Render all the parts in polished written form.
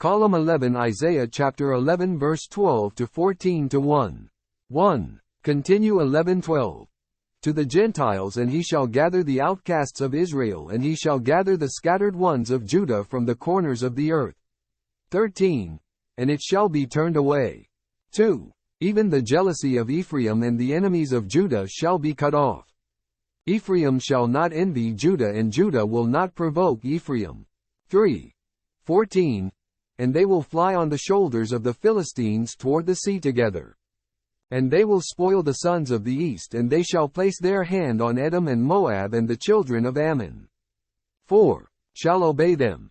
Column 11 Isaiah chapter 11 verse 12 to 14 to 1. 1. Continue 11:12. To the Gentiles, and he shall gather the outcasts of Israel, and he shall gather the scattered ones of Judah from the corners of the earth. 13. And it shall be turned away. 2. Even the jealousy of Ephraim and the enemies of Judah shall be cut off. Ephraim shall not envy Judah, and Judah will not provoke Ephraim. 3. 14. And they will fly on the shoulders of the Philistines toward the sea together. And they will spoil the sons of the east, and they shall place their hand on Edom and Moab and the children of Ammon. 4. Shall obey them.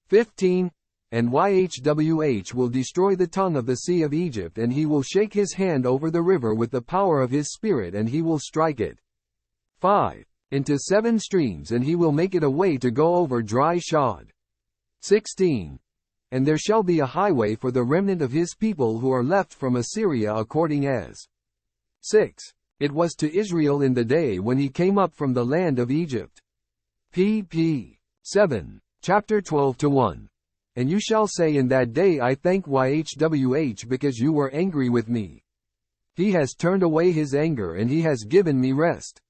15. And Yhwh will destroy the tongue of the sea of Egypt, and he will shake his hand over the river with the power of his spirit, and he will strike it. 5. Into 7 streams, and he will make it a way to go over dry shod. 16. And there shall be a highway for the remnant of his people who are left from Assyria, according as 6. It was to Israel in the day when he came up from the land of Egypt. pp. 7. Chapter 12 to 1. And you shall say in that day, I thank Yhwh because you were angry with me. He has turned away his anger, and he has given me rest.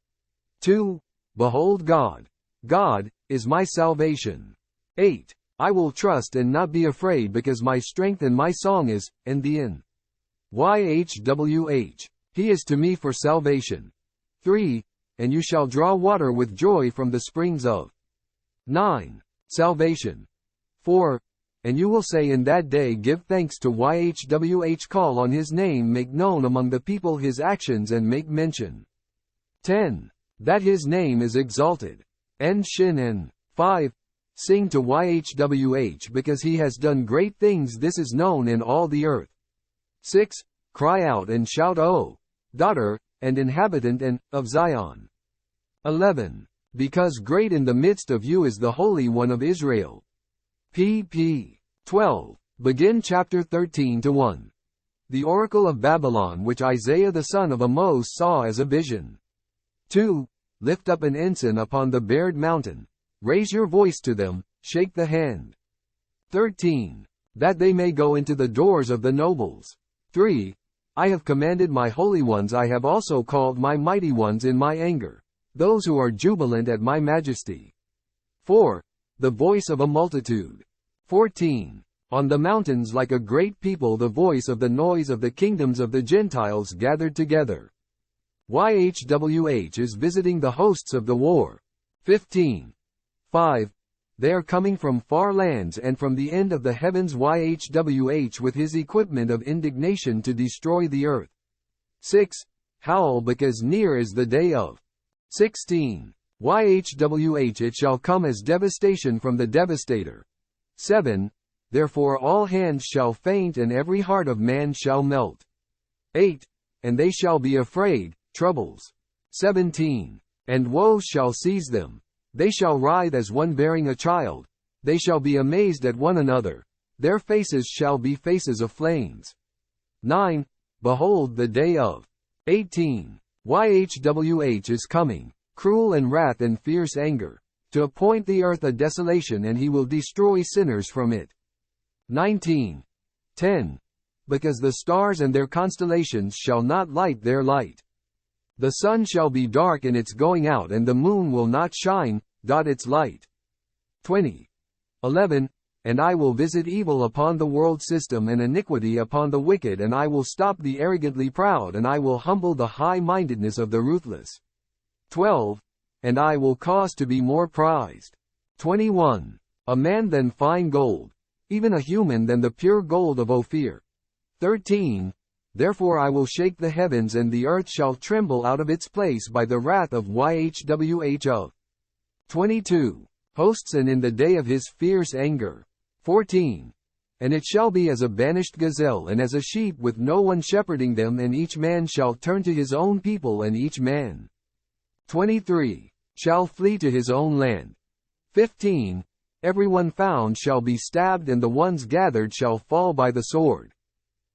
2. Behold God. God is my salvation. 8. I will trust and not be afraid, because my strength and my song is, and the in Yhwh. He is to me for salvation. 3. And you shall draw water with joy from the springs of 9. Salvation. 4. And you will say in that day, give thanks to Yhwh, call on his name, make known among the people his actions, and make mention 10. That his name is exalted. And Shin and 5. Sing to Yhwh because he has done great things, this is known in all the earth. 6. Cry out and shout, O daughter, and inhabitant and, of Zion. 11. Because great in the midst of you is the Holy One of Israel. pp. 12. Begin chapter 13 to 1. The oracle of Babylon, which Isaiah the son of Amos saw as a vision. 2. Lift up an ensign upon the bared mountain. Raise your voice to them, shake the hand. 13. That they may go into the doors of the nobles. 3. I have commanded my holy ones, I have also called my mighty ones in my anger, those who are jubilant at my majesty. 4. The voice of a multitude. 14. On the mountains like a great people, the voice of the noise of the kingdoms of the Gentiles gathered together. Yhwh is visiting the hosts of the war. 15. 5. They are coming from far lands and from the end of the heavens, Yhwh with his equipment of indignation to destroy the earth. 6. Howl, because near is the day of 16. Yhwh it shall come as devastation from the devastator. 7. Therefore all hands shall faint, and every heart of man shall melt. 8. And they shall be afraid, troubles. 17. And woes shall seize them. They shall writhe as one bearing a child. They shall be amazed at one another. Their faces shall be faces of flames. 9. Behold the day of 18. Yhwh is coming, cruel and wrath and fierce anger, to appoint the earth a desolation, and he will destroy sinners from it. 19. 10. Because the stars and their constellations shall not light their light. The sun shall be dark in its going out, and the moon will not shine, its light. 20. 11. And I will visit evil upon the world system, and iniquity upon the wicked, and I will stop the arrogantly proud, and I will humble the high-mindedness of the ruthless. 12. And I will cause to be more prized. 21. A man than fine gold, even a human than the pure gold of Ophir. 13. Therefore I will shake the heavens, and the earth shall tremble out of its place by the wrath of Yhwh of 22. Hosts, and in the day of his fierce anger. 14. And it shall be as a banished gazelle, and as a sheep with no one shepherding them, and each man shall turn to his own people, and each man 23. Shall flee to his own land. 15. Everyone found shall be stabbed, and the ones gathered shall fall by the sword.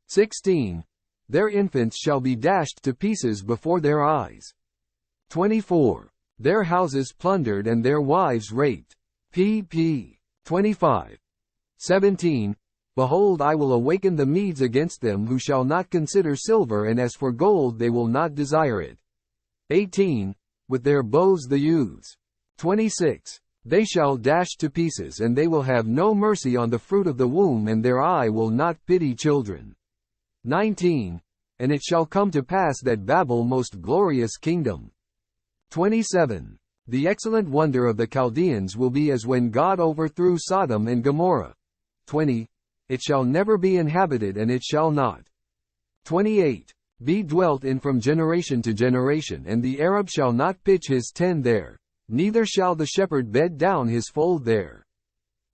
16. Their infants shall be dashed to pieces before their eyes. 24. Their houses plundered, and their wives raped. pp. 25. 17. Behold, I will awaken the Medes against them, who shall not consider silver, and as for gold they will not desire it. 18. With their bows the youths. 26. They shall dash to pieces, and they will have no mercy on the fruit of the womb, and their eye will not pity children. 19. And it shall come to pass that Babel, most glorious kingdom. 27. The excellent wonder of the Chaldeans will be as when God overthrew Sodom and Gomorrah. 20. It shall never be inhabited, and it shall not. 28. Be dwelt in from generation to generation, and the Arab shall not pitch his tent there, neither shall the shepherd bed down his fold there.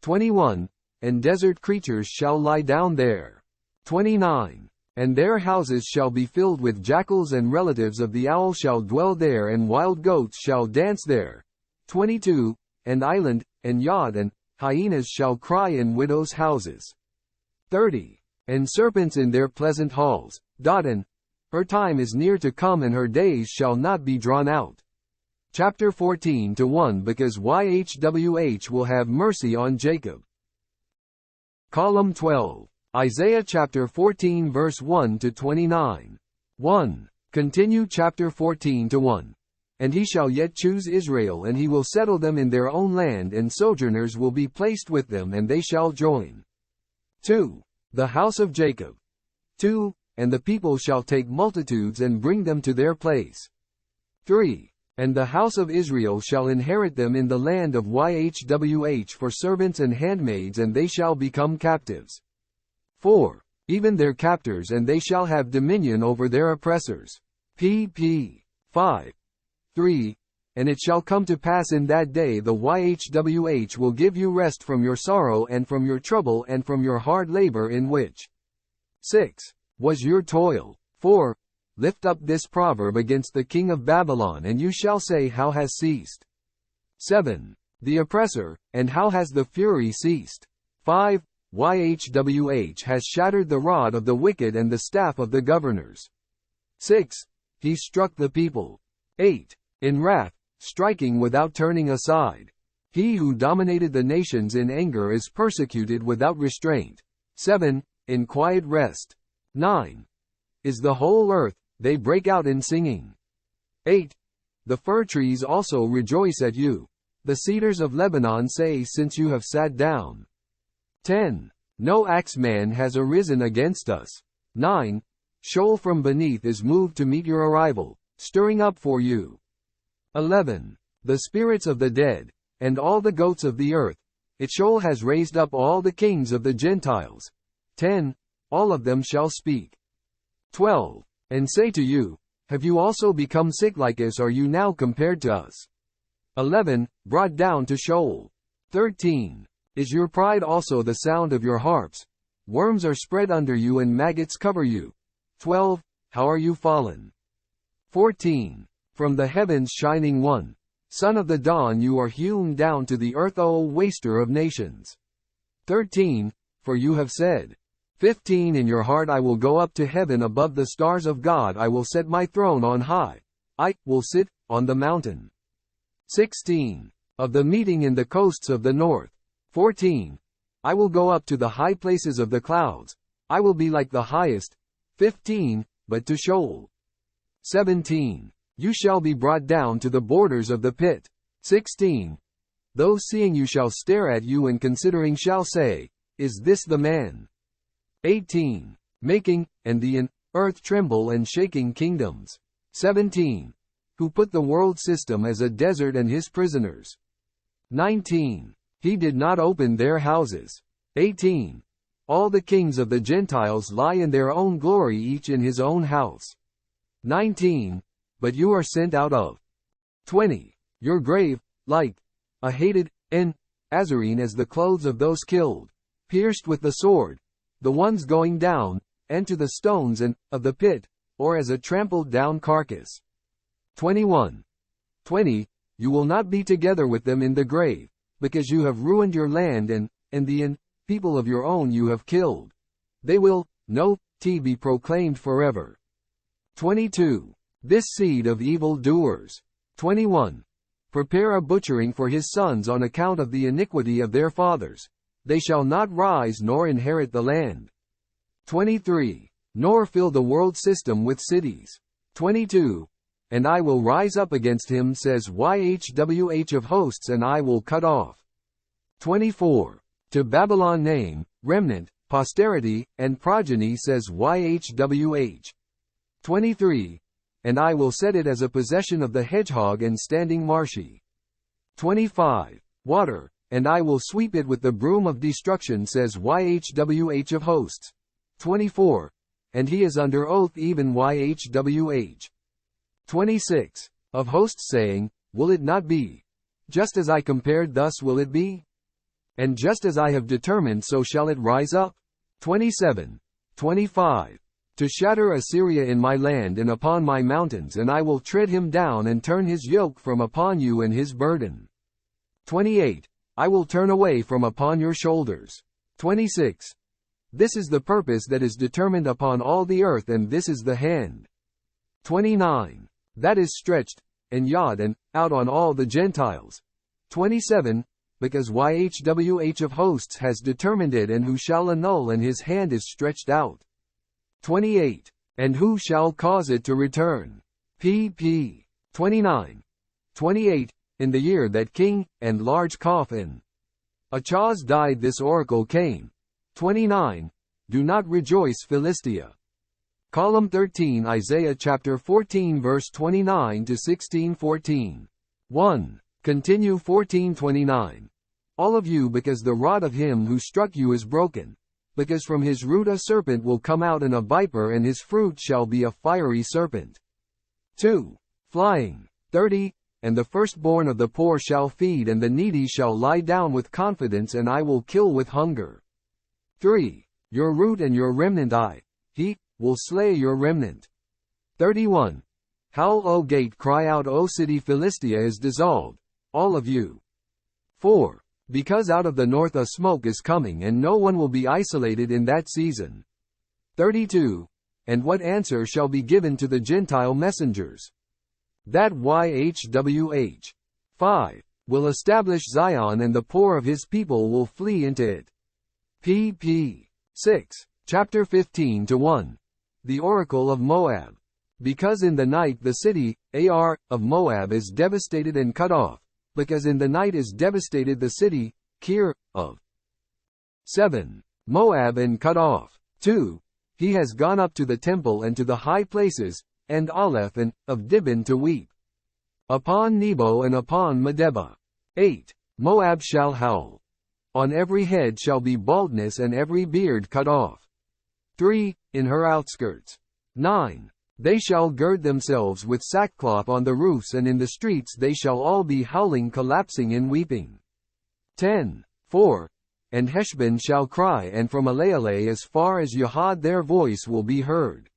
21. And desert creatures shall lie down there. 29. And their houses shall be filled with jackals, and relatives of the owl shall dwell there, and wild goats shall dance there. 22. And island, and yod, and hyenas shall cry in widows' houses. 30. And serpents in their pleasant halls. Dodden. Her time is near to come, and her days shall not be drawn out. Chapter 14-1. Because YHWH will have mercy on Jacob. Column 12. Isaiah chapter 14 verse 1-29. 1. Continue chapter 14-1. And he shall yet choose Israel, and he will settle them in their own land, and sojourners will be placed with them, and they shall join. 2. The house of Jacob. 2. And the people shall take multitudes and bring them to their place. 3. And the house of Israel shall inherit them in the land of YHWH for servants and handmaids, and they shall become captives. 4. Even their captors, and they shall have dominion over their oppressors. pp. 5. 3. And it shall come to pass in that day, the YHWH will give you rest from your sorrow, and from your trouble, and from your hard labor, in which 6. Was your toil. 4. Lift up this proverb against the king of Babylon, and you shall say, how has ceased 7. The oppressor, and how has the fury ceased. 5. YHWH has shattered the rod of the wicked and the staff of the governors. 6. He struck the people. 8. In wrath, striking without turning aside. He who dominated the nations in anger is persecuted without restraint. 7. In quiet rest. 9. Is the whole earth, they break out in singing. 8. The fir trees also rejoice at you. The cedars of Lebanon say, since you have sat down. 10. No axeman has arisen against us. 9. Sheol from beneath is moved to meet your arrival, stirring up for you. 11. The spirits of the dead, and all the goats of the earth, it Sheol has raised up all the kings of the Gentiles. 10. All of them shall speak. 12. And say to you, have you also become sick like us? Are you now compared to us? 11. Brought down to Sheol. 13. Is your pride also the sound of your harps? Worms are spread under you, and maggots cover you. 12. How are you fallen? 14. From the heavens shining one, son of the dawn, you are hewn down to the earth, O waster of nations. 13. For you have said. 15. In your heart, I will go up to heaven above the stars of God, I will set my throne on high. I will sit on the mountain. 16. Of the meeting in the coasts of the north. 14. I will go up to the high places of the clouds, I will be like the highest. 15. But to Sheol. 17. You shall be brought down to the borders of the pit. 16. Those seeing you shall stare at you, and considering shall say, is this the man? 18. Making, and the earth tremble, and shaking kingdoms. 17. Who put the world system as a desert and his prisoners. 19. He did not open their houses. 18. All the kings of the Gentiles lie in their own glory, each in his own house. 19. But you are sent out of 20. Your grave, like a hated Azarine, as the clothes of those killed, pierced with the sword, the ones going down, and to the stones of the pit, or as a trampled down carcass. 21. 20. You will not be together with them in the grave, because you have ruined your land, and the people of your own you have killed. They will be proclaimed forever. 22. This seed of evil doers. 21. Prepare a butchering for his sons on account of the iniquity of their fathers. They shall not rise nor inherit the land. 23. Nor fill the world system with cities. 22. And I will rise up against him, says Yhwh of hosts, and I will cut off. 24. To Babylon name, remnant, posterity, and progeny, says Yhwh. 23. And I will set it as a possession of the hedgehog and standing marshy. 25. Water, and I will sweep it with the broom of destruction, says Yhwh of hosts. 24. And he is under oath, even Yhwh. 26. Of hosts, saying, Will it not be? Just as I compared, thus will it be? And just as I have determined, so shall it rise up. 27. 25. To shatter Assyria in my land and upon my mountains, and I will tread him down and turn his yoke from upon you and his burden. 28. I will turn away from upon your shoulders. 26. This is the purpose that is determined upon all the earth, and this is the hand. 29. That is stretched, and yod, and out on all the Gentiles. 27. Because Yhwh of hosts has determined it, and who shall annul, and his hand is stretched out. 28. And who shall cause it to return? pp. 29. 28. In the year that King, and large coffin, Achaz died, this oracle came. 29. Do not rejoice, Philistia. Column 13, Isaiah chapter 14 verse 29 to 16:14. 1. Continue 14:29. All of you, because the rod of him who struck you is broken. Because from his root a serpent will come out, and a viper, and his fruit shall be a fiery serpent. 2. Flying. 30. And the firstborn of the poor shall feed, and the needy shall lie down with confidence, and I will kill with hunger. 3. Your root and your remnant he will slay your remnant. 31. Howl, O gate, cry out, O city, Philistia is dissolved, all of you. 4. Because out of the north a smoke is coming, and no one will be isolated in that season. 32. And what answer shall be given to the Gentile messengers? That Yhwh. 5. Will establish Zion, and the poor of his people will flee into it. pp. 6. Chapter 15-1. The Oracle of Moab. Because in the night the city, of Moab is devastated and cut off. Because in the night is devastated the city, Kir, of 7. Moab and cut off. 2. He has gone up to the temple and to the high places, and Aleph and, of Dibon to weep. Upon Nebo and upon Medeba. 8. Moab shall howl. On every head shall be baldness, and every beard cut off. 3. In her outskirts. 9. They shall gird themselves with sackcloth on the roofs, and in the streets they shall all be howling, collapsing and weeping. 10. 4. And Heshbon shall cry, and from Elealeh as far as Yahad their voice will be heard.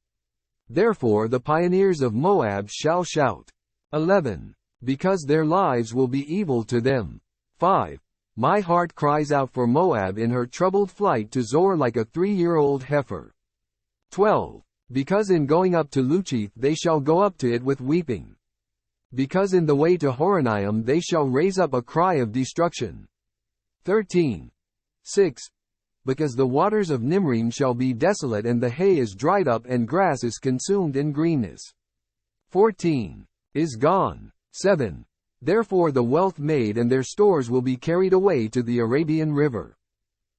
Therefore the pioneers of Moab shall shout. 11. Because their lives will be evil to them. 5. My heart cries out for Moab in her troubled flight to Zor like a 3-year-old heifer. 12. Because in going up to Luchith they shall go up to it with weeping. Because in the way to Horonaim they shall raise up a cry of destruction. 13. 6. Because the waters of Nimrim shall be desolate, and the hay is dried up, and grass is consumed in greenness. 14. Is gone. 7. Therefore the wealth made and their stores will be carried away to the Arabian river.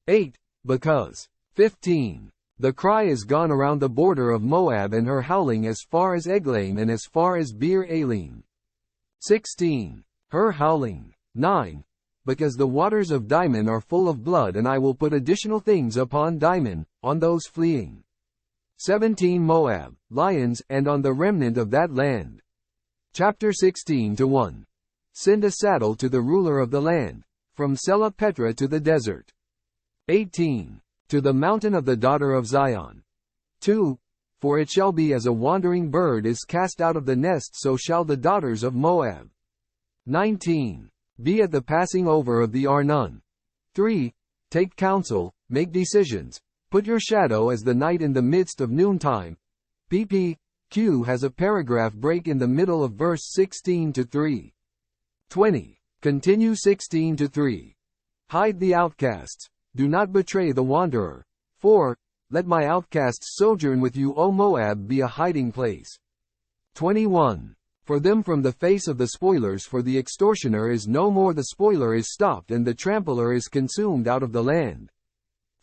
8. Because. 15. The cry is gone around the border of Moab, and her howling as far as Eglaim and as far as Beer Elim. 16. Her howling. 9. Because the waters of Dimon are full of blood, and I will put additional things upon Dimon, on those fleeing. 17. Moab, lions, and on the remnant of that land. Chapter 16-1. Send a saddle to the ruler of the land, from Sela Petra to the desert. 18. To the mountain of the daughter of Zion. 2. For it shall be as a wandering bird is cast out of the nest, so shall the daughters of Moab. 19. Be at the passing over of the Arnon. 3. Take counsel, make decisions, put your shadow as the night in the midst of noontime. pp. Q has a paragraph break in the middle of verse 16-3. 20. Continue 16-3. Hide the outcasts. Do not betray the wanderer. 4. Let my outcasts sojourn with you, O Moab, be a hiding place. 21. For them from the face of the spoilers, for the extortioner is no more, the spoiler is stopped, and the trampler is consumed out of the land.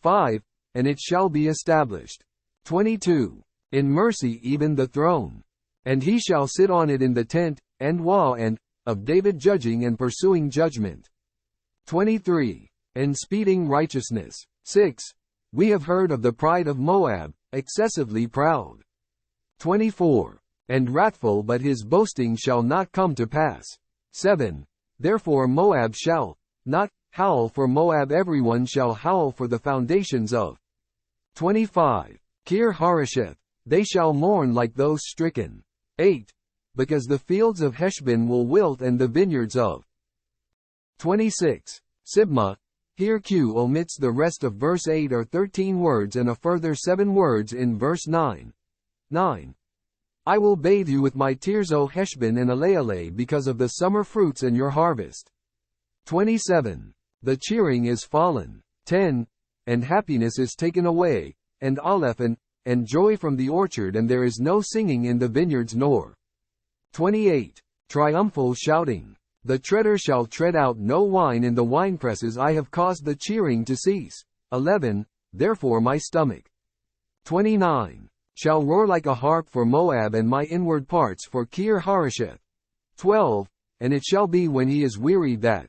5. And it shall be established. 22. In mercy even the throne. And he shall sit on it in the tent, and wall, and of David, judging and pursuing judgment. 23. And speeding righteousness. 6. We have heard of the pride of Moab, excessively proud. 24. And wrathful, but his boasting shall not come to pass. 7. Therefore Moab shall not howl for Moab, everyone shall howl for the foundations of. 25. Kir Harosheth, they shall mourn like those stricken. 8. Because the fields of Heshbon will wilt, and the vineyards of. 26. Sibmah. Here Q omits the rest of verse 8 or 13 words and a further 7 words in verse 9. 9. I will bathe you with my tears, O Heshbon and Elealeh, because of the summer fruits and your harvest. 27. The cheering is fallen. 10. And happiness is taken away, and Aleph, and joy from the orchard, and there is no singing in the vineyards nor. 28. Triumphal shouting. The treader shall tread out no wine in the winepresses, I have caused the cheering to cease. 11. Therefore my stomach. 29. Shall roar like a harp for Moab, and my inward parts for Kir Harosheth. 12. And it shall be when he is wearied that.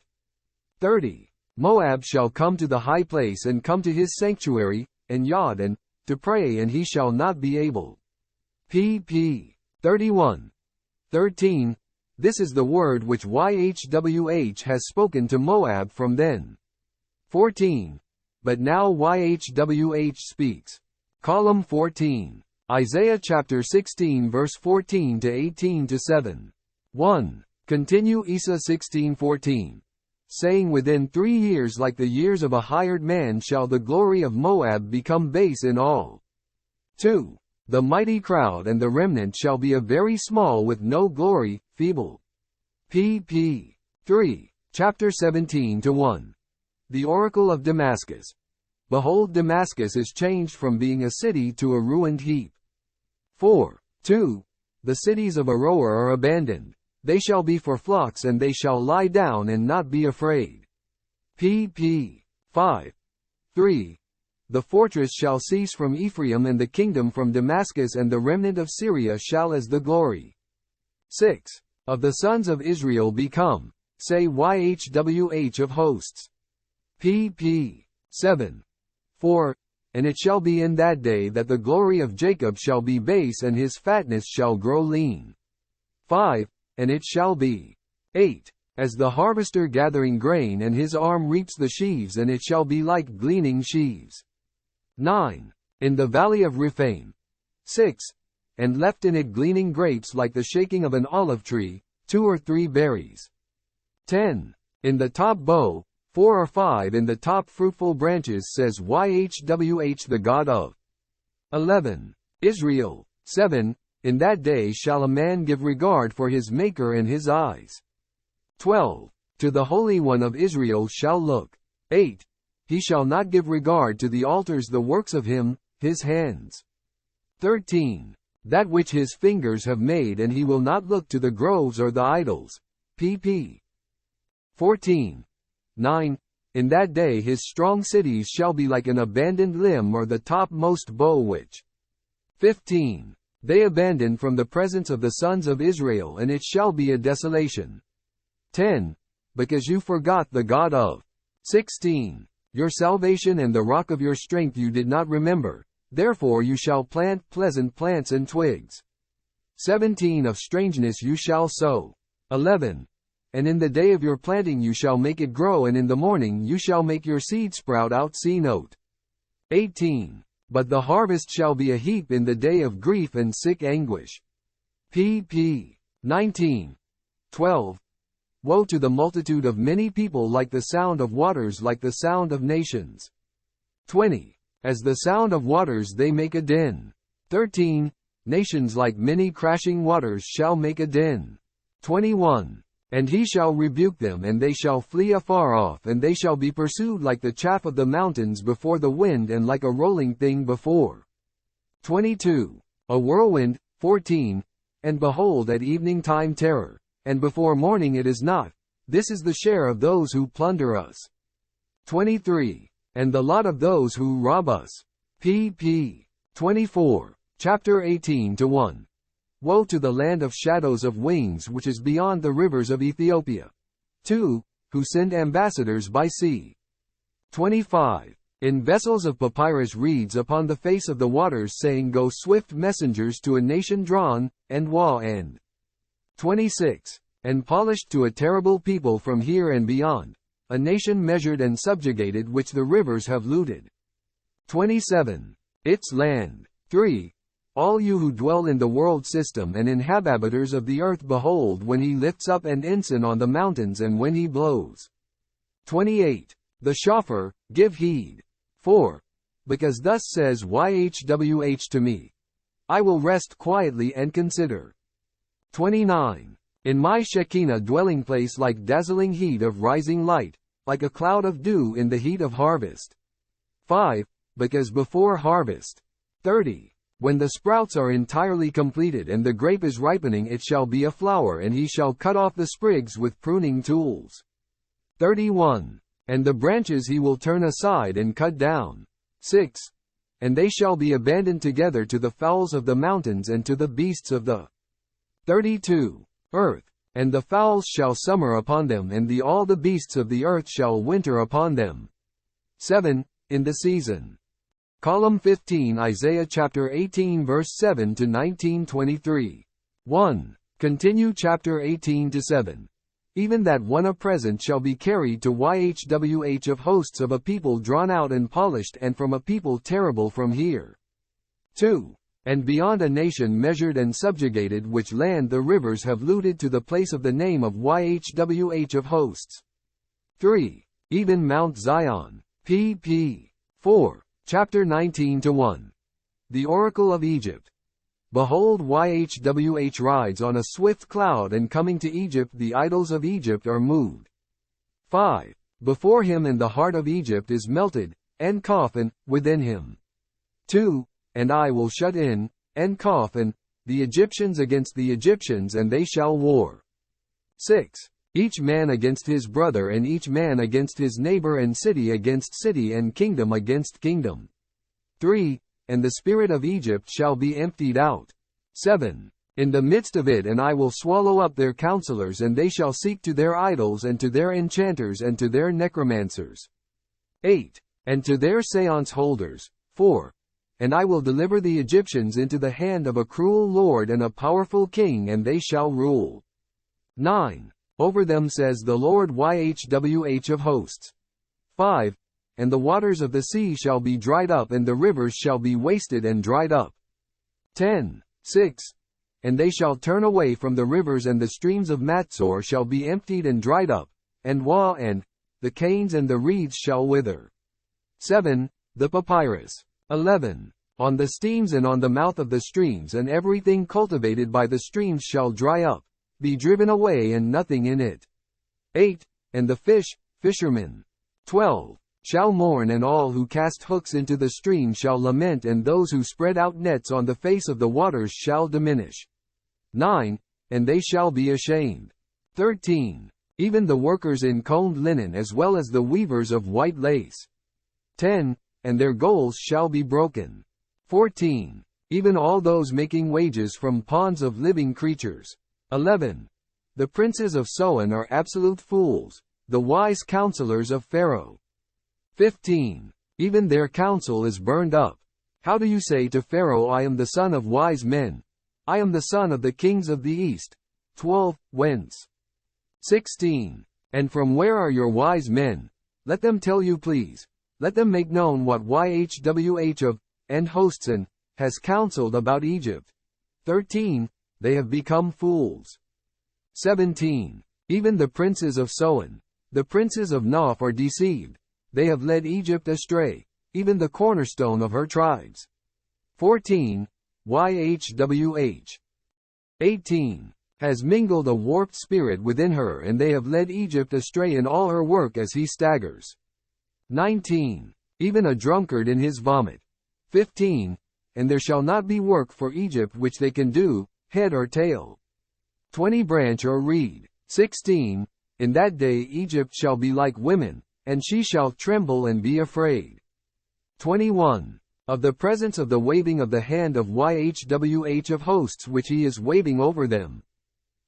30. Moab shall come to the high place, and come to his sanctuary, and Yod, and to pray, and he shall not be able. pp. 31. 13. This is the word which YHWH has spoken to Moab from then. 14. But now YHWH speaks. Column 14. Isaiah chapter 16 verse 14 to 18 to 7. 1. Continue Isa 16:14. Saying, within 3 years, like the years of a hired man, shall the glory of Moab become base in all. 2. The mighty crowd and the remnant shall be a very small, with no glory, feeble. pp. 3. Chapter 17 to 1. The oracle of Damascus. Behold, Damascus is changed from being a city to a ruined heap. 4. 2. The cities of Aroer are abandoned. They shall be for flocks, and they shall lie down and not be afraid. pp. 5. 3. The fortress shall cease from Ephraim, and the kingdom from Damascus, and the remnant of Syria shall as the glory. 6. Of the sons of Israel become, say YHWH of hosts. pp. 7. 4. And it shall be in that day that the glory of Jacob shall be base, and his fatness shall grow lean. 5. And it shall be. 8. As the harvester gathering grain, and his arm reaps the sheaves, and it shall be like gleaning sheaves. 9. In the valley of Rephaim. 6. And left in it gleaning grapes like the shaking of an olive tree, 2 or 3 berries. 10. In the top bow, 4 or 5 in the top fruitful branches, says YHWH, the God of. 11. Israel. 7. In that day shall a man give regard for his Maker and his eyes. 12. To the Holy One of Israel shall look. 8. He shall not give regard to the altars, the works of him, his hands. 13. That which his fingers have made, and he will not look to the groves or the idols. pp. 14. 9. In that day his strong cities shall be like an abandoned limb, or the topmost bow which. 15. They abandoned from the presence of the sons of Israel, and it shall be a desolation. 10. Because you forgot the God of. 16. Your salvation and the rock of your strength you did not remember, therefore you shall plant pleasant plants and twigs. 17. Of strangeness you shall sow. 11. And in the day of your planting you shall make it grow, and in the morning you shall make your seed sprout out. See note. 18. But the harvest shall be a heap in the day of grief and sick anguish. pp. 19. 12. Woe to the multitude of many people, like the sound of waters, like the sound of nations. 20. As the sound of waters they make a din. 13. Nations like many crashing waters shall make a din. 21. And he shall rebuke them, and they shall flee afar off, and they shall be pursued like the chaff of the mountains before the wind, and like a rolling thing before 22. A whirlwind. 14. And behold, at evening time terror, and before morning it is not. This is the share of those who plunder us. 23. And the lot of those who rob us. pp. 24. Chapter 18-1. Woe to the land of shadows of wings, which is beyond the rivers of Ethiopia. 2. Who send ambassadors by sea. 25. In vessels of papyrus reeds upon the face of the waters, saying, Go swift messengers to a nation drawn, and wa and. 26. And polished to a terrible people from here and beyond, a nation measured and subjugated, which the rivers have looted. 27. Its land. 3. All you who dwell in the world system and inhabitants of the earth, behold, when he lifts up an ensign on the mountains, and when he blows. 28. The shofar, give heed. 4. Because thus says YHWH to me, I will rest quietly and consider. 29. In my Shekinah dwelling place, like dazzling heat of rising light, like a cloud of dew in the heat of harvest. 5. Because before harvest. 30. When the sprouts are entirely completed and the grape is ripening, it shall be a flower, and he shall cut off the sprigs with pruning tools. 31. And the branches he will turn aside and cut down. 6. And they shall be abandoned together to the fowls of the mountains and to the beasts of the 32. Earth. And the fowls shall summer upon them, and all the beasts of the earth shall winter upon them. 7. In the season. Column 15, Isaiah chapter 18 verse 7 to 19:23. 1. Continue chapter 18 to 7. Even that one a present shall be carried to YHWH of hosts of a people drawn out and polished, and from a people terrible from here. 2. And beyond a nation measured and subjugated, which land the rivers have looted, to the place of the name of YHWH of hosts. 3. Even Mount Zion. pp. 4. Chapter 19-1. The Oracle of Egypt. Behold, YHWH rides on a swift cloud, and coming to Egypt the idols of Egypt are moved. 5. Before him, and the heart of Egypt is melted, and coffin, within him. 2. And I will shut in, and coffin, the Egyptians against the Egyptians, and they shall war. 6. Each man against his brother, and each man against his neighbor, and city against city, and kingdom against kingdom. 3. And the spirit of Egypt shall be emptied out. 7. In the midst of it, and I will swallow up their counselors, and they shall seek to their idols, and to their enchanters, and to their necromancers. 8. And to their seance holders. 4. And I will deliver the Egyptians into the hand of a cruel lord and a powerful king, and they shall rule. 9. Over them says the Lord YHWH of hosts. 5. And the waters of the sea shall be dried up, and the rivers shall be wasted and dried up. 10. 6. And they shall turn away from the rivers, and the streams of Matsor shall be emptied and dried up, and Wa and the canes and the reeds shall wither. 7. The papyrus. 11. On the steams and on the mouth of the streams, and everything cultivated by the streams shall dry up, be driven away, and nothing in it. 8. And the fishermen. 12. Shall mourn, and all who cast hooks into the stream shall lament, and those who spread out nets on the face of the waters shall diminish. 9. And they shall be ashamed. 13. Even the workers in combed linen, as well as the weavers of white lace. 10. And their goals shall be broken. 14. Even all those making wages from ponds of living creatures. 11. The princes of Soan are absolute fools, the wise counselors of Pharaoh. 15. Even their counsel is burned up. How do you say to Pharaoh, I am the son of wise men? I am the son of the kings of the east. 12. Whence? 16. And from where are your wise men? Let them tell you, please. Let them make known what YHWH of and hosts and has counseled about Egypt. 13. They have become fools. 17. Even the princes of Soan, the princes of Noph, are deceived. They have led Egypt astray, even the cornerstone of her tribes. 14. YHWH. 18. has mingled a warped spirit within her, and they have led Egypt astray in all her work as he staggers. 19. Even a drunkard in his vomit. 15. And there shall not be work for Egypt which they can do, head or tail. 20. Branch or reed. 16. In that day Egypt shall be like women, and she shall tremble and be afraid. 21. Of the presence of the waving of the hand of YHWH of hosts which he is waving over them.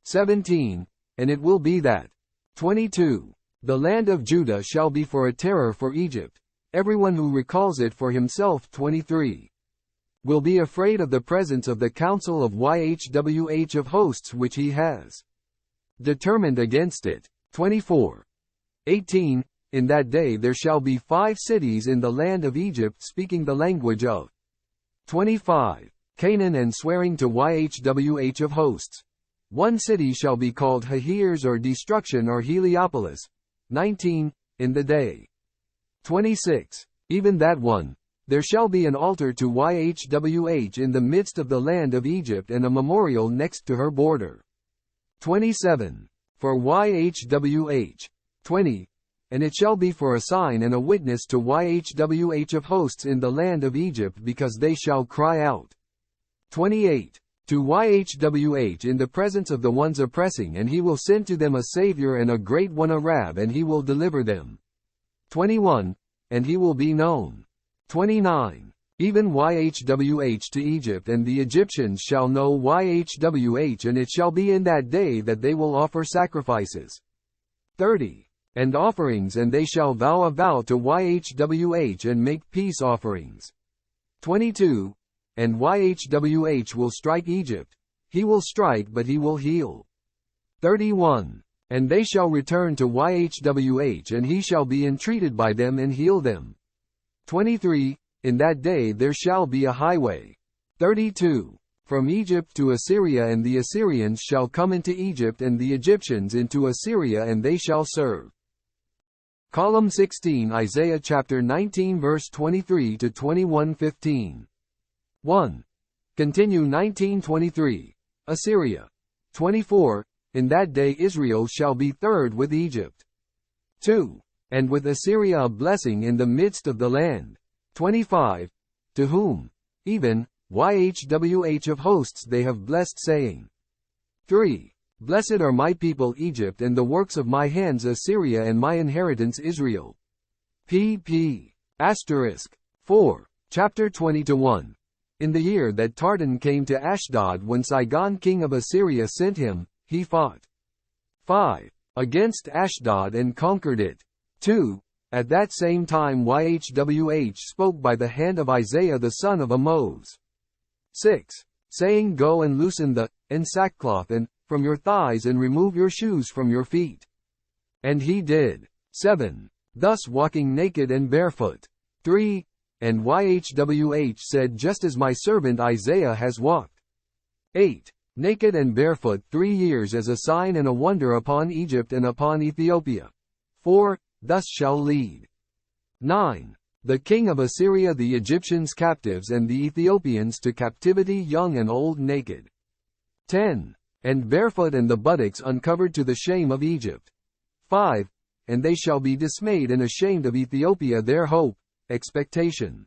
17. And it will be that. 22. The land of Judah shall be for a terror for Egypt, everyone who recalls it for himself. 23. Will be afraid of the presence of the counsel of YHWH of hosts which he has determined against it. 24. 18. In that day there shall be 5 cities in the land of Egypt speaking the language of 25. Canaan and swearing to YHWH of hosts. 1 city shall be called Hahirs or Destruction or Heliopolis. 19. In the day 26. Even that one, there shall be an altar to YHWH in the midst of the land of Egypt and a memorial next to her border. 27. For YHWH. 20. And it shall be for a sign and a witness to YHWH of hosts in the land of Egypt, because they shall cry out. 28. To YHWH in the presence of the ones oppressing, and he will send to them a Savior and a great one, a Rab, and he will deliver them. 21. And he will be known. 29. Even YHWH to Egypt, and the Egyptians shall know YHWH, and it shall be in that day that they will offer sacrifices. 30. And offerings, and they shall vow a vow to YHWH and make peace offerings. 22. And YHWH will strike Egypt. He will strike, but he will heal. 31. And they shall return to YHWH, and he shall be entreated by them and heal them. 23. In that day there shall be a highway. 32. From Egypt to Assyria, and the Assyrians shall come into Egypt, and the Egyptians into Assyria, and they shall serve. Column 16, Isaiah chapter 19 verse 23 to 21. 15. 1. Continue 19:23. Assyria. 24. In that day Israel shall be third with Egypt. 2. And with Assyria a blessing in the midst of the land. 25. To whom, even, YHWH of hosts they have blessed, saying. 3. Blessed are my people Egypt, and the works of my hands Assyria, and my inheritance Israel. pp. Asterisk. 4. Chapter 20-1. In the year that Tartan came to Ashdod, when Sihon king of Assyria sent him, he fought. 5. Against Ashdod and conquered it. 2. At that same time YHWH spoke by the hand of Isaiah the son of Amoz. 6. Saying, Go and loosen the sackcloth and from your thighs, and remove your shoes from your feet. And he did. 7. Thus walking naked and barefoot. 3. And YHWH said, Just as my servant Isaiah has walked. 8. Naked and barefoot 3 years, as a sign and a wonder upon Egypt and upon Ethiopia. 4. Thus shall lead. 9. The king of Assyria the Egyptians captives, and the Ethiopians to captivity, young and old naked. 10. And barefoot, and the buttocks uncovered, to the shame of Egypt. 5. And they shall be dismayed and ashamed of Ethiopia, their hope, expectation.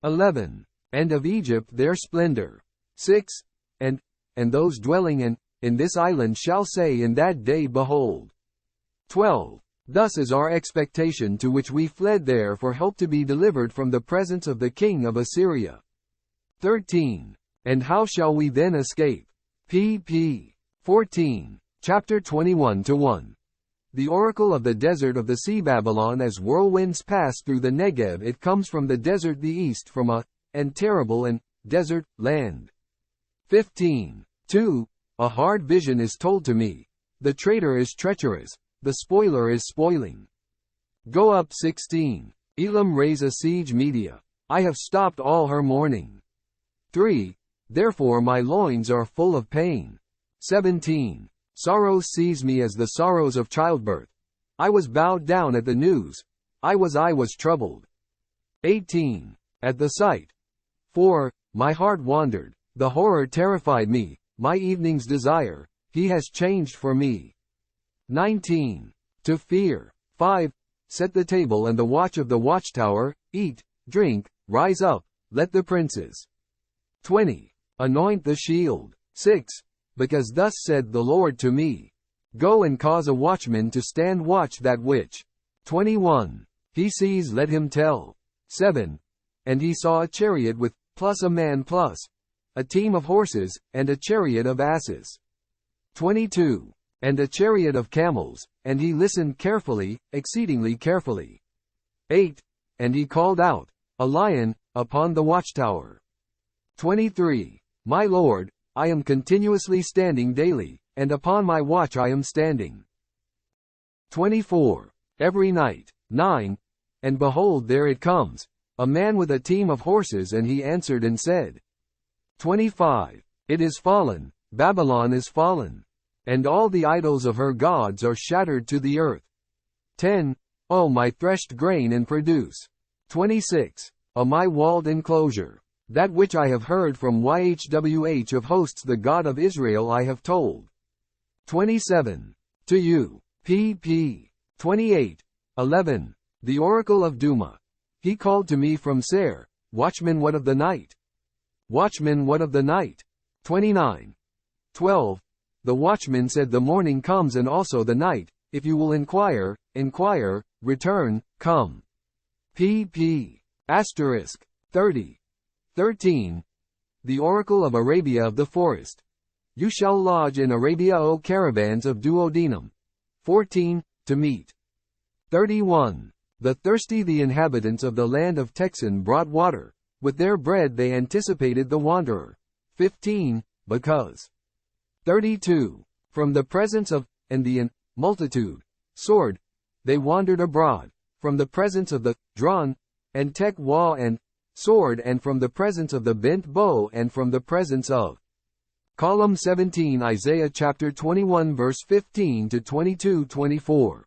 11. And of Egypt their splendor. 6. And those dwelling in this island shall say in that day, Behold. 12. Thus is our expectation, to which we fled there for help, to be delivered from the presence of the king of Assyria. 13. And how shall we then escape? pp. 14. Chapter 21-1. The oracle of the desert of the sea Babylon. As whirlwinds pass through the Negev, it comes from the desert the east, from a terrible and desert land. 15. 2. A hard vision is told to me. The traitor is treacherous. The spoiler is spoiling. Go up. 16. Elam raise a siege Media. I have stopped all her mourning. 3. Therefore my loins are full of pain. 17. Sorrows seize me as the sorrows of childbirth. I was bowed down at the news. I was troubled. 18. At the sight. 4. My heart wandered. The horror terrified me. My evening's desire He has changed for me. 19. To fear. 5. Set the table and the watch of the watchtower, eat, drink, rise up, let the princes. 20. Anoint the shield. 6. Because thus said the Lord to me, go and cause a watchman to stand watch that which. 21. He sees let him tell. 7. And he saw a chariot with, plus a man plus, a team of horses, and a chariot of asses. 22. And a chariot of camels, and he listened carefully, exceedingly carefully. 8. And he called out, a lion, upon the watchtower. 23. My Lord, I am continuously standing daily, and upon my watch I am standing. 24. Every night. 9. And behold there it comes, a man with a team of horses, and he answered and said. 25. It is fallen, Babylon is fallen, and all the idols of her gods are shattered to the earth. 10. O my threshed grain and produce. 26. O my walled enclosure. That which I have heard from YHWH of hosts the God of Israel I have told. 27. To you. pp. 28. 11. The oracle of Duma. He called to me from Ser, watchman what of the night? Watchman what of the night? 29. 12. The watchman said the morning comes and also the night, if you will inquire, inquire, return, come. pp. Asterisk. 30. 13. The oracle of Arabia of the forest. You shall lodge in Arabia, O caravans of Duodenum. 14. To meet. 31. The thirsty the inhabitants of the land of Texan brought water. With their bread they anticipated the wanderer. 15. Because. 32. From the presence of, and the multitude, sword, they wandered abroad. From the presence of the, drawn, and tekwa and, sword, and from the presence of the bent bow, and from the presence of. Column 17 Isaiah chapter 21 verse 15 to 22-24.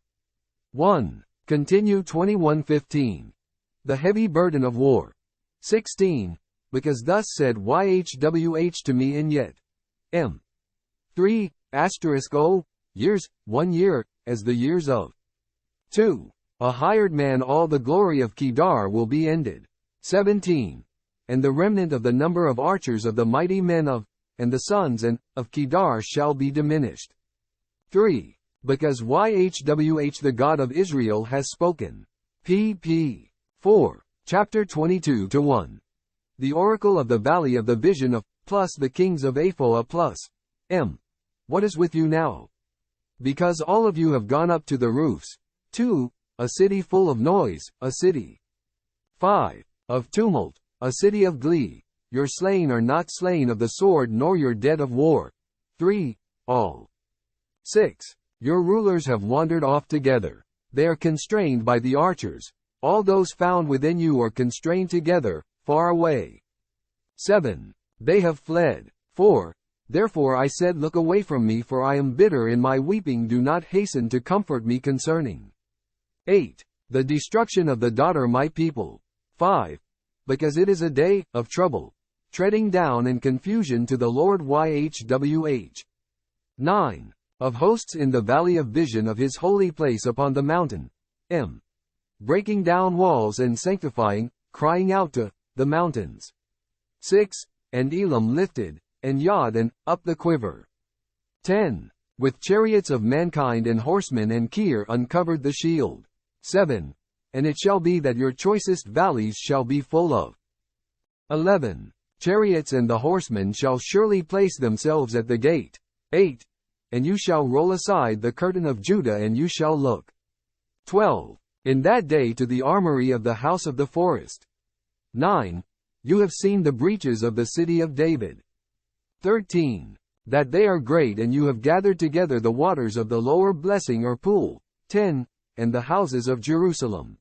1. Continue 21:15. The heavy burden of war. 16. Because thus said YHWH to me in yet. M. 3. Asterisk O. Years, 1 year, as the years of. 2. A hired man all the glory of Kedar will be ended. 17. And the remnant of the number of archers of the mighty men of, and the sons and, of Kedar shall be diminished. 3. Because YHWH the God of Israel has spoken. pp. 4. Chapter 22-1. The oracle of the valley of the vision of, plus the kings of Aphoa plus. M. What is with you now? Because all of you have gone up to the roofs. 2. A city full of noise, a city. 5. Of tumult, a city of glee. Your slain are not slain of the sword nor your dead of war. 3. All. 6. Your rulers have wandered off together. They are constrained by the archers. All those found within you are constrained together, far away. 7. They have fled. 4. Therefore I said, look away from me, for I am bitter in my weeping. Do not hasten to comfort me concerning. 8. The destruction of the daughter my people. 5. Because it is a day of trouble, treading down in confusion to the Lord YHWH. 9. Of hosts in the valley of vision of his holy place upon the mountain. M. Breaking down walls and sanctifying, crying out to the mountains. 6. And Elam lifted, and Yod and up the quiver. 10. With chariots of mankind and horsemen, and Kir uncovered the shield. 7. And it shall be that your choicest valleys shall be full of. 11. Chariots and the horsemen shall surely place themselves at the gate. 8. And you shall roll aside the curtain of Judah, and you shall look. 12. In that day to the armory of the house of the forest. 9. You have seen the breaches of the city of David. 13. That they are great, and you have gathered together the waters of the lower blessing or pool. 10. And the houses of Jerusalem.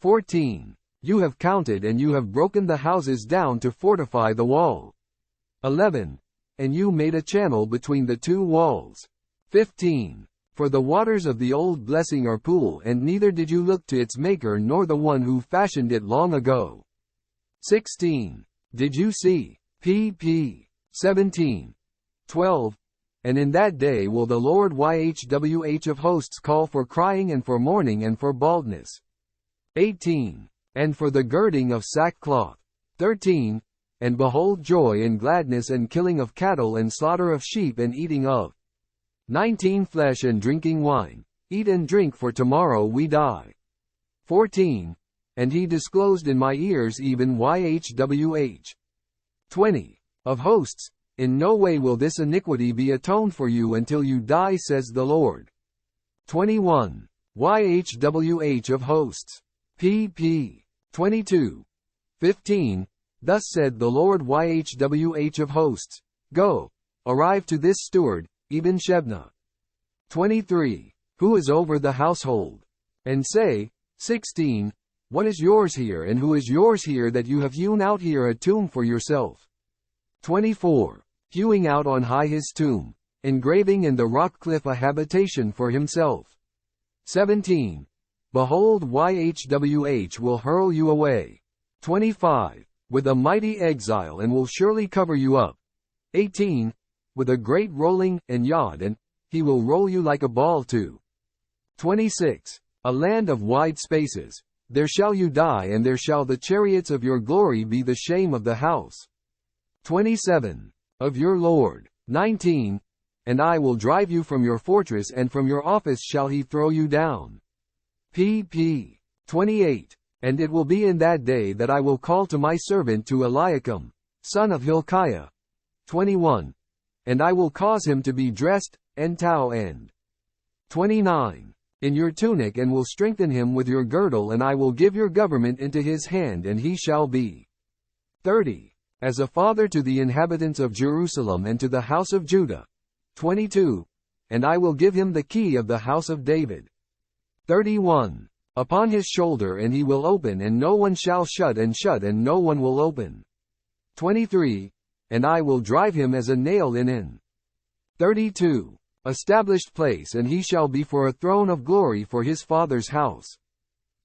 14. You have counted, and you have broken the houses down to fortify the wall. 11. And you made a channel between the two walls. 15. For the waters of the old blessing are pool, and neither did you look to its maker nor the one who fashioned it long ago. 16. Did you see? pp. 17. 12. And in that day will the Lord Yhwh of hosts call for crying and for mourning and for baldness. 18. And for the girding of sackcloth. 13. And behold joy and gladness and killing of cattle and slaughter of sheep and eating of 19. Flesh and drinking wine. Eat and drink, for tomorrow we die. 14. And he disclosed in my ears even Yhwh. 20. Of hosts, in no way will this iniquity be atoned for you until you die, says the Lord. 21. Yhwh of hosts. pp. 22. 15. Thus said the Lord Yhwh of hosts, Go, arrive to this steward, even Shebna. 23. Who is over the household? And say, 16. What is yours here, and who is yours here that you have hewn out here a tomb for yourself? 24. Hewing out on high his tomb, engraving in the rock cliff a habitation for himself. 17. Behold, Yhwh will hurl you away. 25. With a mighty exile, and will surely cover you up. 18. With a great rolling, and yod, and he will roll you like a ball too. 26. A land of wide spaces, there shall you die, and there shall the chariots of your glory be the shame of the house. 27. Of your Lord. 19. And I will drive you from your fortress, and from your office shall he throw you down. pp. 28. And it will be in that day that I will call to my servant to Eliakim, son of Hilkiah. 21. And I will cause him to be dressed, and tau and 29. In your tunic, and will strengthen him with your girdle, and I will give your government into his hand, and he shall be 30. As a father to the inhabitants of Jerusalem and to the house of Judah. 22. And I will give him the key of the house of David. 31. Upon his shoulder, and he will open, and no one shall shut, and no one will open. 23. And I will drive him as a nail in an 32. Established place, and he shall be for a throne of glory for his father's house.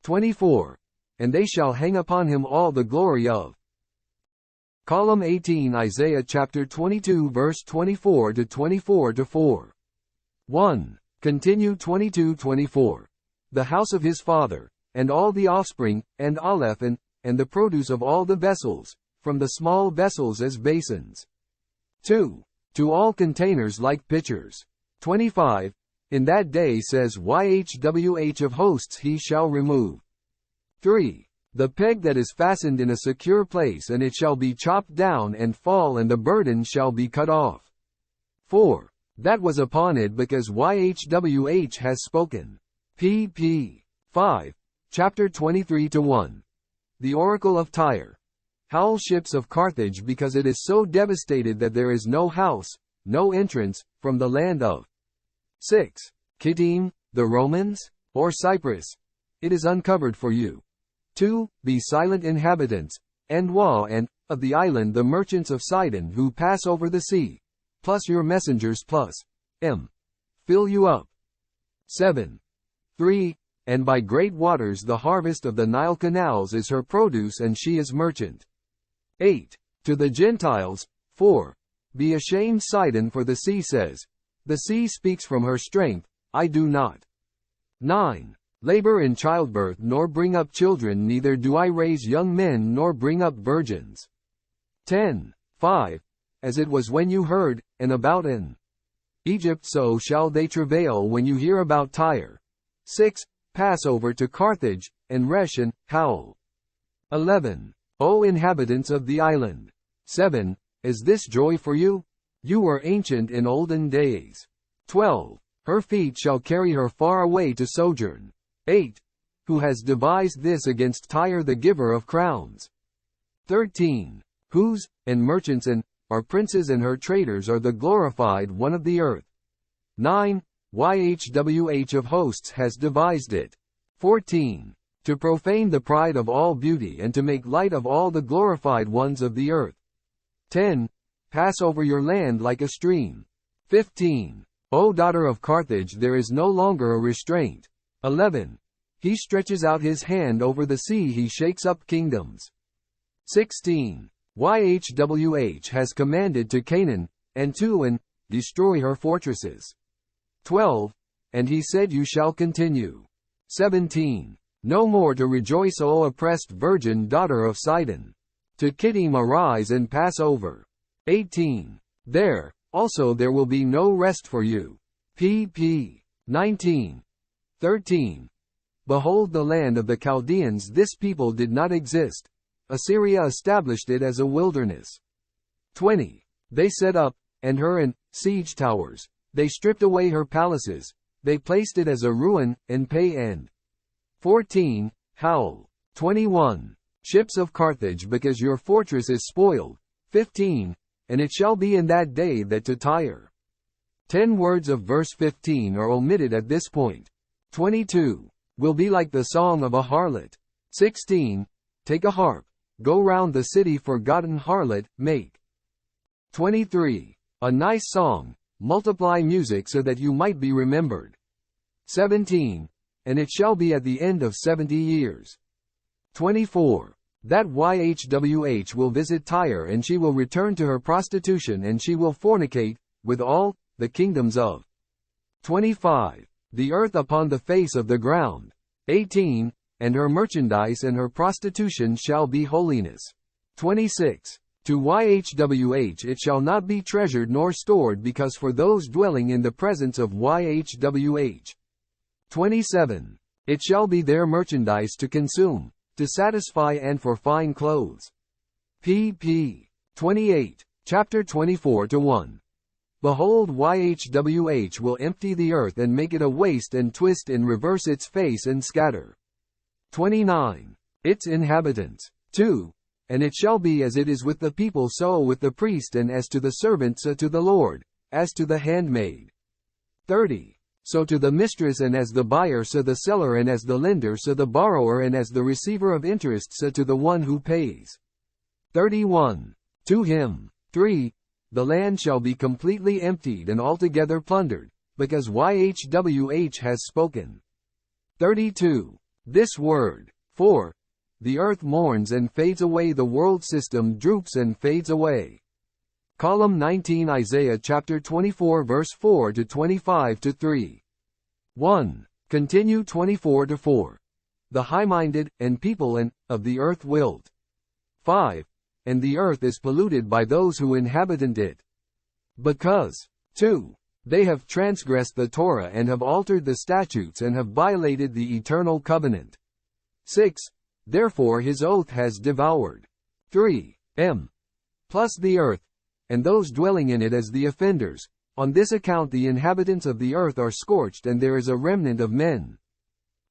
24. And they shall hang upon him all the glory of. Column 18. Isaiah chapter 22 verse 24 to 4. 1. Continue 22-24. The house of his father, and all the offspring, and Aleph, and the produce of all the vessels, from the small vessels as basins. 2. To all containers like pitchers. 25. In that day, says Yhwh of hosts, he shall remove. 3. The peg that is fastened in a secure place, and it shall be chopped down and fall, and the burden shall be cut off. 4. That was upon it, because Yhwh has spoken. pp. 5. Chapter 23-1. The oracle of Tyre. Howl, ships of Carthage, because it is so devastated that there is no house, no entrance, from the land of. 6. Kittim, the Romans, or Cyprus. It is uncovered for you. 2. Be silent, inhabitants, and Wa, and, of the island, the merchants of Sidon who pass over the sea, plus your messengers, plus fill you up. 7. 3. And by great waters the harvest of the Nile canals is her produce, and she is merchant. 8. To the Gentiles. 4. Be ashamed, Sidon, for the sea says, the sea speaks from her strength, I do not. 9. Labor in childbirth, nor bring up children, neither do I raise young men, nor bring up virgins. 10. 5. As it was when you heard, and about in Egypt, so shall they travail when you hear about Tyre. 6. Pass over to Carthage, and Resh, and howl. 11. O inhabitants of the island. 7. Is this joy for you? You were ancient in olden days. 12. Her feet shall carry her far away to sojourn. 8. Who has devised this against Tyre, the giver of crowns? 13. Whose, and merchants, and are princes, and her traders are the glorified one of the earth. 9. Yhwh of hosts has devised it. 14. To profane the pride of all beauty, and to make light of all the glorified ones of the earth. 10. Pass over your land like a stream. 15. O daughter of Carthage, there is no longer a restraint. 11. He stretches out his hand over the sea, he shakes up kingdoms. 16. Yhwh has commanded to Canaan, and to destroy her fortresses. 12. And he said, you shall continue. 17. No more to rejoice, O oppressed virgin daughter of Sidon. To Kittim arise and pass over. 18. There, also there will be no rest for you. pp. 19. 13. Behold the land of the Chaldeans, this people did not exist. Assyria established it as a wilderness. 20. They set up, and her and siege towers. They stripped away her palaces. They placed it as a ruin, and pay end. 14. Howl. 21. Ships of Carthage, because your fortress is spoiled. 15. And it shall be in that day that to Tyre. 10 words of verse 15 are omitted at this point. 22. Will be like the song of a harlot. 16. Take a harp. Go round the city, forgotten harlot, make. 23. A nice song. Multiply music so that you might be remembered. 17. And it shall be at the end of 70 years. 24. That YHWH will visit Tyre, and she will return to her prostitution, and she will fornicate with all the kingdoms of. 25. The earth upon the face of the ground. 18. And her merchandise and her prostitution shall be holiness. 26. To YHWH it shall not be treasured nor stored, because for those dwelling in the presence of YHWH. 27. It shall be their merchandise to consume, to satisfy, and for fine clothes. pp. 28. Chapter 24-1. Behold, YHWH will empty the earth and make it a waste, and twist and reverse its face and scatter. 29. Its inhabitants. 2. And it shall be as it is with the people, so with the priest, and as to the servant, so to the Lord, as to the handmaid. 30. So to the mistress, and as the buyer, so the seller, and as the lender, so the borrower, and as the receiver of interest, so to the one who pays. 31. To him. 3. The land shall be completely emptied and altogether plundered, because YHWH has spoken. 32. This word. 4. The earth mourns and fades away, the world system droops and fades away. Column 19, Isaiah chapter 24 verse 4 to 25 to 3. 1. Continue 24 to 4. The high-minded, and people, and, of the earth wilt. 5. And the earth is polluted by those who inhabit it. Because. 2. They have transgressed the Torah, and have altered the statutes, and have violated the eternal covenant. 6. Therefore his oath has devoured. 3. Plus the earth, and those dwelling in it as the offenders. On this account the inhabitants of the earth are scorched, and there is a remnant of men.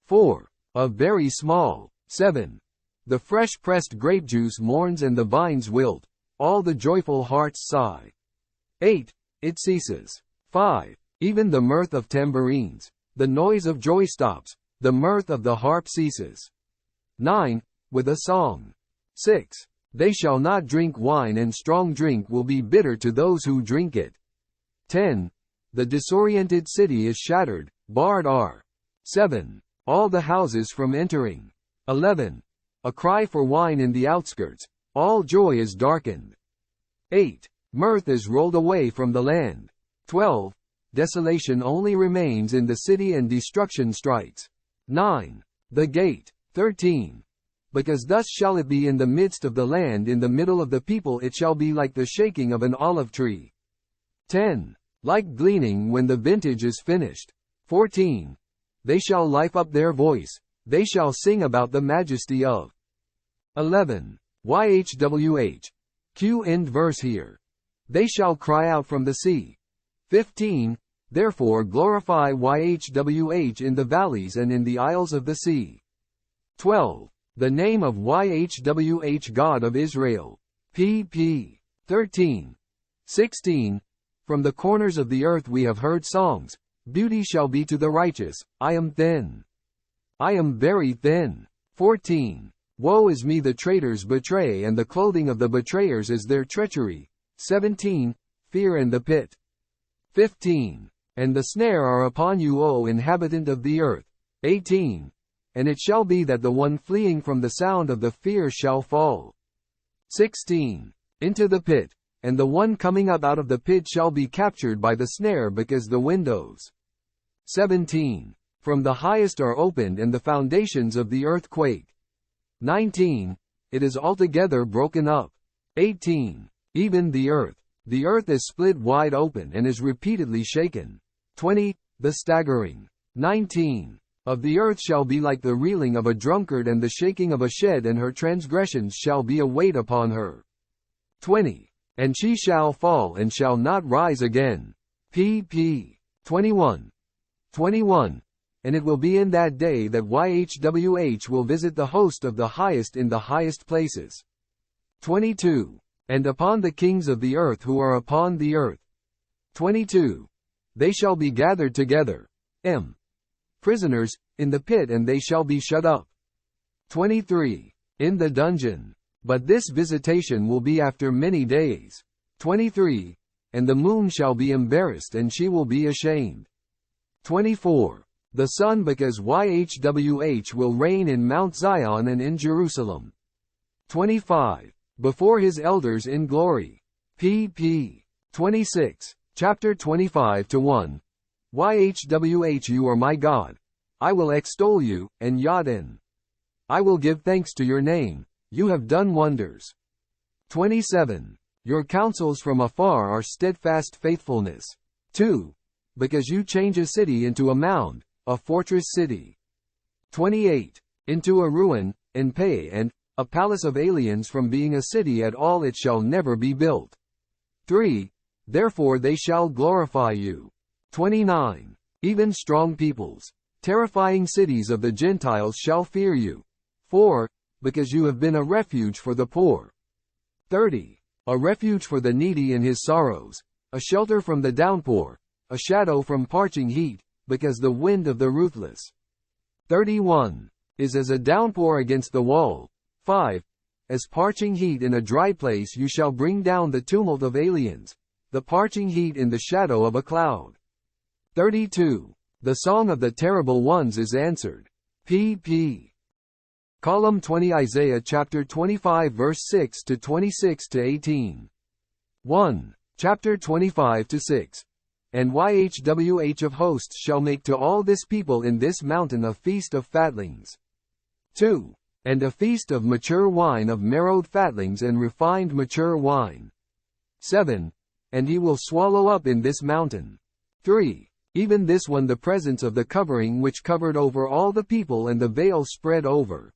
4. A very small. 7. The fresh pressed grape juice mourns, and the vines wilt. All the joyful hearts sigh. 8. It ceases. 5. Even the mirth of tambourines. The noise of joy stops. The mirth of the harp ceases. 9. With a song. 6. They shall not drink wine, and strong drink will be bitter to those who drink it. 10. The disoriented city is shattered, barred are. 7. All the houses from entering. 11. A cry for wine in the outskirts. All joy is darkened. 8. Mirth is rolled away from the land. 12. Desolation only remains in the city, and destruction strikes. 9. The gate. 13. Because thus shall it be in the midst of the land, in the middle of the people it shall be like the shaking of an olive tree. 10. Like gleaning when the vintage is finished. 14. They shall lift up their voice. They shall sing about the majesty of. 11. YHWH. Q end verse here. They shall cry out from the sea. 15. Therefore glorify YHWH in the valleys and in the isles of the sea. 12. The name of YHWH, God of Israel. pp. 13. 16. From the corners of the earth we have heard songs. Beauty shall be to the righteous. I am thin. I am very thin. 14. Woe is me, the traitors betray, and the clothing of the betrayers is their treachery. 17. Fear and the pit. 15. And the snare are upon you, O inhabitant of the earth. 18. And it shall be that the one fleeing from the sound of the fear shall fall. 16. Into the pit. and the one coming up out of the pit shall be captured by the snare because the windows. 17. From the highest are opened and the foundations of the earth quake. 19. It is altogether broken up. 18. Even the earth is split wide open and is repeatedly shaken. 20. The staggering. 19. Of the earth shall be like the reeling of a drunkard and the shaking of a shed, and her transgressions shall be a weight upon her. 20. And she shall fall and shall not rise again. pp. 21. 21. And it will be in that day that YHWH will visit the host of the highest in the highest places. 22. And upon the kings of the earth who are upon the earth. 22. They shall be gathered together. Prisoners, in the pit, and they shall be shut up. 23. In the dungeon. But this visitation will be after many days. 23. And the moon shall be embarrassed and she will be ashamed. 24. The sun, because YHWH will reign in Mount Zion and in Jerusalem. 25. Before his elders in glory. pp. 26. Chapter 25-1. YHWH, you are my God. I will extol you, and Yadin. I will give thanks to your name. You have done wonders. 27. Your counsels from afar are steadfast faithfulness. 2. Because you change a city into a mound, a fortress city. 28. Into a ruin, and pay, and a palace of aliens. From being a city at all it shall never be built. 3. Therefore they shall glorify you. 29. Even strong peoples, terrifying cities of the Gentiles shall fear you. 4. Because you have been a refuge for the poor. 30. A refuge for the needy in his sorrows, a shelter from the downpour, a shadow from parching heat, because the wind of the ruthless. 31. Is as a downpour against the wall. 5. As parching heat in a dry place you shall bring down the tumult of aliens, the parching heat in the shadow of a cloud. 32. The song of the terrible ones is answered. pp. Column 20, Isaiah chapter 25 verse 6 to 26 to 18. 1. Chapter 25 to 6. And YHWH of hosts shall make to all this people in this mountain a feast of fatlings. 2. And a feast of mature wine, of marrowed fatlings and refined mature wine. 7. And he will swallow up in this mountain. 3. Even this one the presence of the covering which covered over all the people and the veil spread over.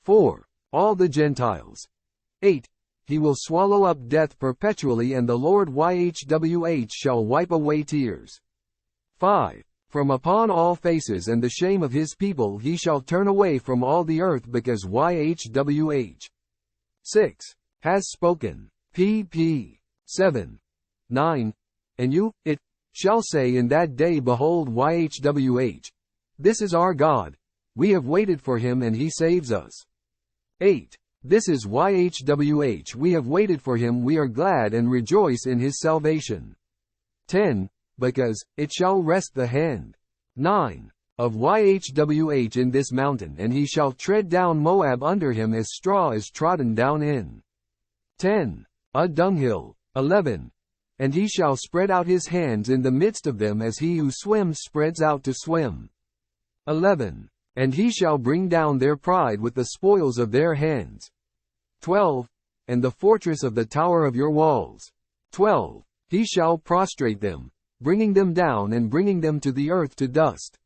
4. All the Gentiles. 8. He will swallow up death perpetually, and the Lord YHWH shall wipe away tears. 5. From upon all faces and the shame of his people he shall turn away from all the earth, because YHWH 6. has spoken. pp. 7. 9. And you, it, shall say in that day, behold, YHWH. This is our God. We have waited for him and he saves us. 8. This is YHWH. We have waited for him. We are glad and rejoice in his salvation. 10. Because it shall rest the hand. 9. Of YHWH in this mountain, and he shall tread down Moab under him as straw is trodden down in 10. A dunghill. 11. And he shall spread out his hands in the midst of them, as he who swims spreads out to swim. 11. And he shall bring down their pride with the spoils of their hands. 12. And the fortress of the tower of your walls. 12. He shall prostrate them, bringing them down and bringing them to the earth to dust.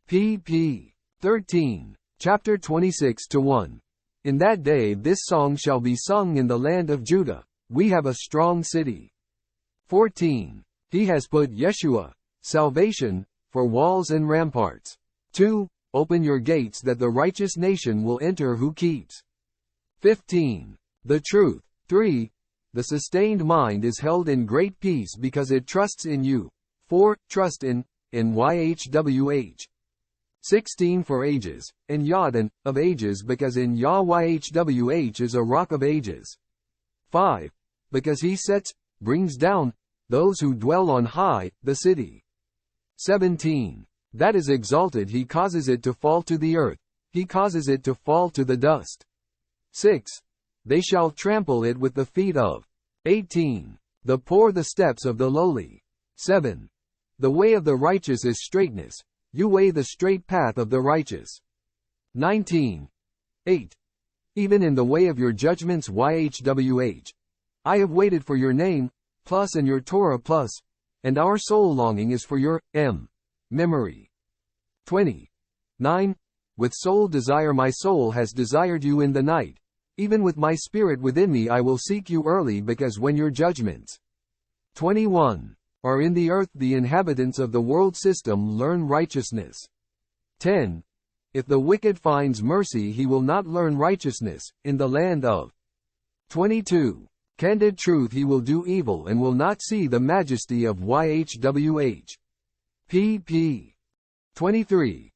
pp. 13. Chapter 26-1. In that day this song shall be sung in the land of Judah. We have a strong city. 14. He has put Yeshua, salvation, for walls and ramparts. 2. Open your gates that the righteous nation will enter who keeps. 15. The truth. 3. The sustained mind is held in great peace because it trusts in you. 4. Trust in YHWH. 16. For ages, and Yadin, of ages, because in YHWH is a rock of ages. 5. Because he sets, brings down, those who dwell on high, the city. 17. That is exalted, he causes it to fall to the earth, he causes it to fall to the dust. 6. They shall trample it with the feet of 18. The poor the steps of the lowly. 7. The way of the righteous is straightness, you weigh the straight path of the righteous. 19. 8. Even in the way of your judgments YHWH. I have waited for your name, plus and your Torah plus, and our soul longing is for your, memory. 20. 9. With soul desire my soul has desired you in the night. Even with my spirit within me I will seek you early because when your judgments. 21. Are in the earth the inhabitants of the world system learn righteousness. 10. If the wicked finds mercy he will not learn righteousness, in the land of. 22. Candid truth he will do evil and will not see the majesty of YHWH. pp. 23.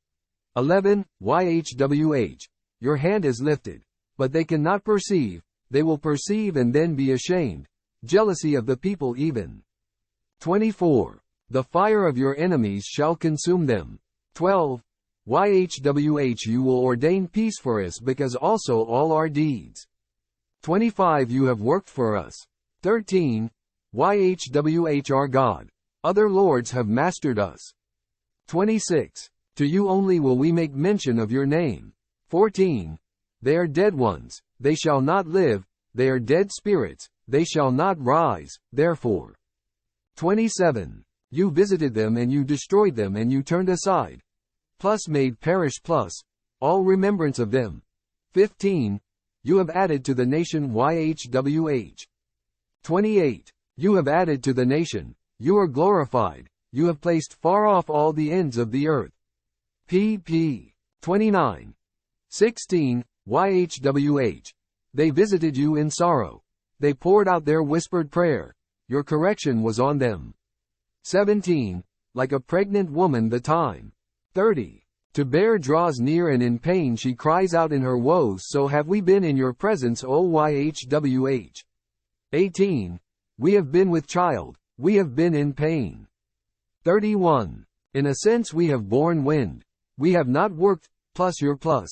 11. YHWH. Your hand is lifted, but they cannot perceive, they will perceive and then be ashamed. Jealousy of the people even. 24. The fire of your enemies shall consume them. 12. YHWH you will ordain peace for us because also all our deeds. 25 You have worked for us. 13. YHWH our God. Other lords have mastered us. 26. To you only will we make mention of your name. 14. They are dead ones, they shall not live, they are dead spirits, they shall not rise, therefore. 27. You visited them and you destroyed them and you turned aside. Plus made perish plus, all remembrance of them. 15. You have added to the nation YHWH. 28. You have added to the nation, you are glorified, you have placed far off all the ends of the earth. pp. 29. 16. YHWH. They visited you in sorrow. They poured out their whispered prayer. Your correction was on them. 17. Like a pregnant woman the time. 30. To bear draws near and in pain she cries out in her woes so have we been in your presence O YHWH. 18. We have been with child, we have been in pain. 31. In a sense we have borne wind. We have not worked, plus your plus.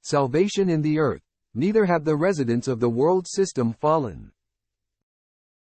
Salvation in the earth, neither have the residents of the world system fallen.